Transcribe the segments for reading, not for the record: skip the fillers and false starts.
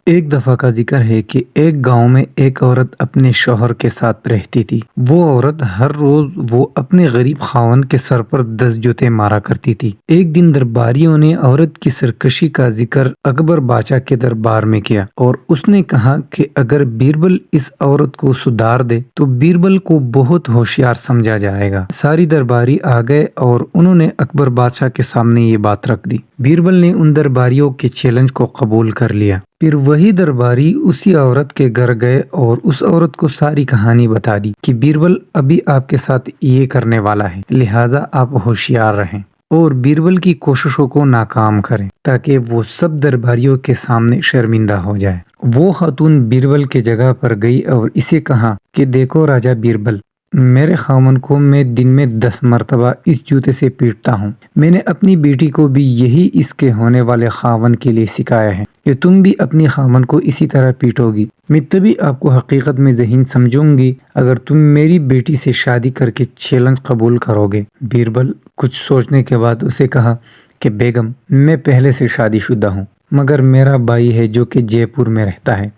ایک دفعہ کا ذکر ہے کہ ایک گاؤں میں ایک عورت اپنے شوہر کے ساتھ رہتی تھی۔ وہ عورت ہر روز وہ اپنے غریب خاوند کے سر پر 10 جوتے مارا کرتی تھی۔ ایک دن درباریوں نے عورت کی سرکشی کا ذکر اکبر بادشاہ کے دربار میں کیا اور اس نے کہا کہ اگر بیربل اس عورت کو سدھار دے تو بیربل کو بہت ہوشیار سمجھا جائے گا۔ ساری درباری آ گئے اور انہوں نے اکبر بادشاہ کے سامنے یہ بات رکھ دی۔ بیربل نے ان درباریوں کے چیلنج کو قبول کر لیا۔ پھر وہی درباری اسی عورت کے گھر گئے اور اس عورت کو ساری کہانی بتا دی کہ بیربل ابھی آپ کے ساتھ یہ کرنے والا ہے، لہٰذا آپ ہوشیار رہیں اور بیربل کی کوششوں کو ناکام کریں تاکہ وہ سب درباریوں کے سامنے شرمندہ ہو جائے۔ وہ خاتون بیربل کے جگہ پر گئی اور اسے کہا کہ دیکھو راجا بیربل، میرے خاوند کو میں دن میں 10 مرتبہ اس جوتے سے پیٹتا ہوں۔ میں نے اپنی بیٹی کو بھی یہی اس کے ہونے والے خاوند کے لیے سکھایا ہے کہ تم بھی اپنی خاوند کو اسی طرح پیٹو گی۔ میں تبھی آپ کو حقیقت میں ذہین سمجھوں گی اگر تم میری بیٹی سے شادی کر کے چیلنج قبول کرو گے۔ بیربل کچھ سوچنے کے بعد اسے کہا کہ بیگم، میں پہلے سے شادی شدہ ہوں، مگر میرا بھائی ہے جو کہ جے پور میں رہتا ہے،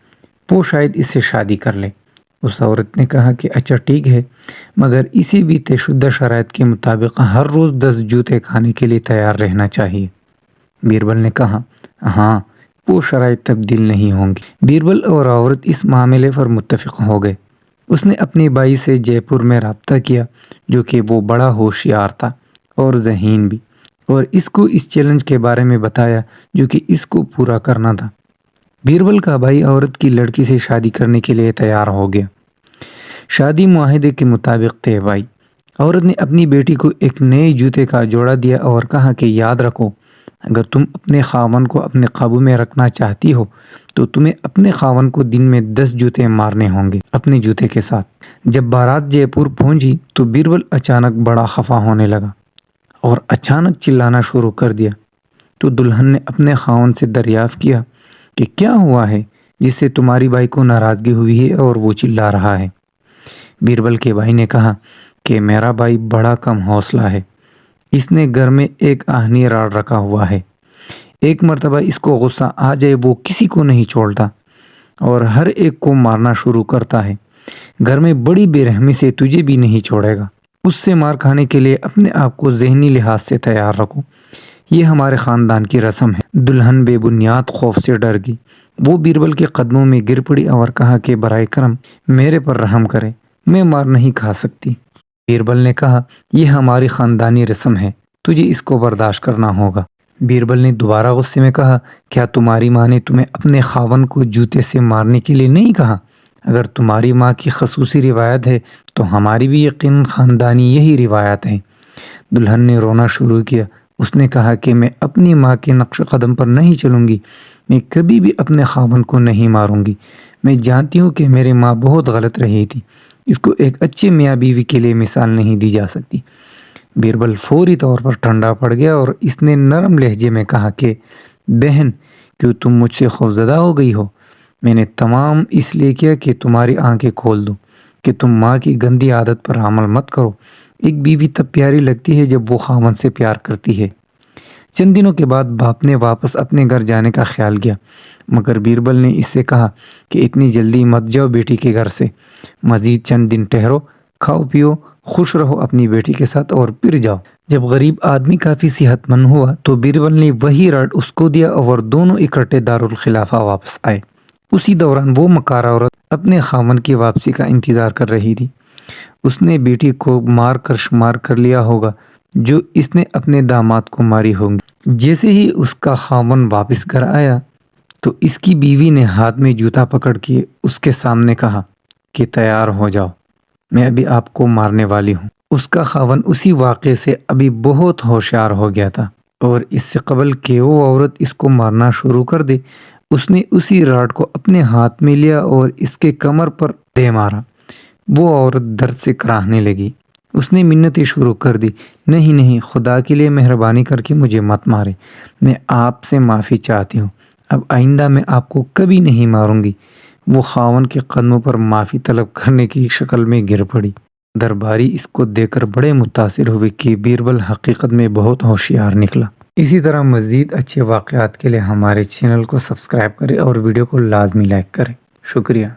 وہ شاید اس سے شادی کر لے۔ اس عورت نے کہا کہ اچھا ٹھیک ہے، مگر اسے بھی طے شدہ شرائط کے مطابق ہر روز 10 جوتے کھانے کے لیے تیار رہنا چاہیے۔ بیربل نے کہا ہاں، وہ شرائط تبدیل نہیں ہوں گی۔ بیربل اور عورت اس معاملے پر متفق ہو گئے۔ اس نے اپنے بھائی سے جے پور میں رابطہ کیا جو کہ وہ بڑا ہوشیار تھا اور ذہین بھی، اور اس کو اس چیلنج کے بارے میں بتایا جو کہ اس کو پورا کرنا تھا۔ بیربل کا بھائی عورت کی لڑکی سے شادی کرنے کے لیے تیار ہو گیا۔ شادی معاہدے کے مطابق طے ہوئی۔ عورت نے اپنی بیٹی کو ایک نئے جوتے کا جوڑا دیا اور کہا کہ یاد رکھو، اگر تم اپنے خاوند کو اپنے قابو میں رکھنا چاہتی ہو تو تمہیں اپنے خاوند کو دن میں 10 جوتے مارنے ہوں گے اپنے جوتے کے ساتھ۔ جب بارات جے پور پہنچی تو بیربل اچانک بڑا خفا ہونے لگا اور اچانک چلانا شروع کر دیا۔ تو دلہن نے اپنے خاوند سے دریافت کیا کہ کیا ہوا ہے جس سے تمہاری بائی کو ناراضگی ہوئی ہے اور وہ چلا رہا ہے۔ بیربل کے بھائی نے کہا کہ میرا بھائی بڑا کم حوصلہ ہے، اس نے گھر میں ایک آہنی راڑ رکھا ہوا ہے۔ ایک مرتبہ اس کو غصہ آ جائے وہ کسی کو نہیں چھوڑتا اور ہر ایک کو مارنا شروع کرتا ہے۔ گھر میں بڑی بے رحمی سے تجھے بھی نہیں چھوڑے گا۔ اس سے مار کھانے کے لیے اپنے آپ کو ذہنی لحاظ سے تیار رکھو، یہ ہمارے خاندان کی رسم ہے۔ دلہن بے بنیاد خوف سے ڈر گئی۔ وہ بیربل کے قدموں میں گر پڑی اور کہا کہ برائے کرم میرے پر رحم کرے، میں مار نہیں کھا سکتی۔ بیربل نے کہا یہ ہماری خاندانی رسم ہے، تجھے اس کو برداشت کرنا ہوگا۔ بیربل نے دوبارہ غصے میں کہا کیا تمہاری ماں نے تمہیں اپنے خاوند کو جوتے سے مارنے کے لیے نہیں کہا؟ اگر تمہاری ماں کی خصوصی روایت ہے تو ہماری بھی یقیناً خاندانی یہی روایت ہے۔ دلہن نے رونا شروع کیا۔ اس نے کہا کہ میں اپنی ماں کے نقش قدم پر نہیں چلوں گی، میں کبھی بھی اپنے خاوند کو نہیں ماروں گی۔ میں جانتی ہوں کہ میری ماں بہت غلط رہی تھی، اس کو ایک اچھے میاں بیوی کے لیے مثال نہیں دی جا سکتی۔ بیربل فوری طور پر ٹھنڈا پڑ گیا اور اس نے نرم لہجے میں کہا کہ بہن، کیوں تم مجھ سے خوفزدہ ہو گئی ہو؟ میں نے تمام اس لیے کیا کہ تمہاری آنکھیں کھول دوں کہ تم ماں کی گندی عادت پر عمل مت کرو۔ ایک بیوی تب پیاری لگتی ہے جب وہ خاوند سے پیار کرتی ہے۔ چند دنوں کے بعد باپ نے واپس اپنے گھر جانے کا خیال کیا، مگر بیربل نے اس سے کہا کہ اتنی جلدی مت جاؤ بیٹی کے گھر سے، مزید چند دن ٹھہرو، کھاؤ پیو، خوش رہو اپنی بیٹی کے ساتھ اور پھر جاؤ۔ جب غریب آدمی کافی صحت مند ہوا تو بیربل نے وہی راڈ اس کو دیا اور دونوں اکٹھے دارالخلافہ واپس آئے۔ اسی دوران وہ مکار عورت اپنے خاوند کی واپسی کا انتظار کر رہی تھی۔ اس نے بیٹی کو مار کر شمار کر لیا ہوگا جو اس نے اپنے داماد کو ماری ہوگی۔ جیسے ہی اس کا خاوند واپس گھر آیا تو اس کی بیوی نے ہاتھ میں جوتا پکڑ کے اس کے سامنے کہا کہ تیار ہو جاؤ، میں ابھی آپ کو مارنے والی ہوں۔ اس کا خاوند اسی واقعے سے ابھی بہت ہوشیار ہو گیا تھا اور اس سے قبل کہ وہ عورت اس کو مارنا شروع کر دے اس نے اسی راڈ کو اپنے ہاتھ میں لیا اور اس کے کمر پر دے مارا۔ وہ عورت درد سے کراہنے لگی۔ اس نے منتیں شروع کر دی، نہیں نہیں، خدا کے لیے مہربانی کر کے مجھے مت مارے، میں آپ سے معافی چاہتی ہوں، اب آئندہ میں آپ کو کبھی نہیں ماروں گی۔ وہ خاوند کے قدموں پر معافی طلب کرنے کی شکل میں گر پڑی۔ درباری اس کو دیکھ کر بڑے متاثر ہوئے کہ بیربل حقیقت میں بہت ہوشیار نکلا۔ اسی طرح مزید اچھے واقعات کے لیے ہمارے چینل کو سبسکرائب کریں اور ویڈیو کو لازمی لائک کریں۔ شکریہ۔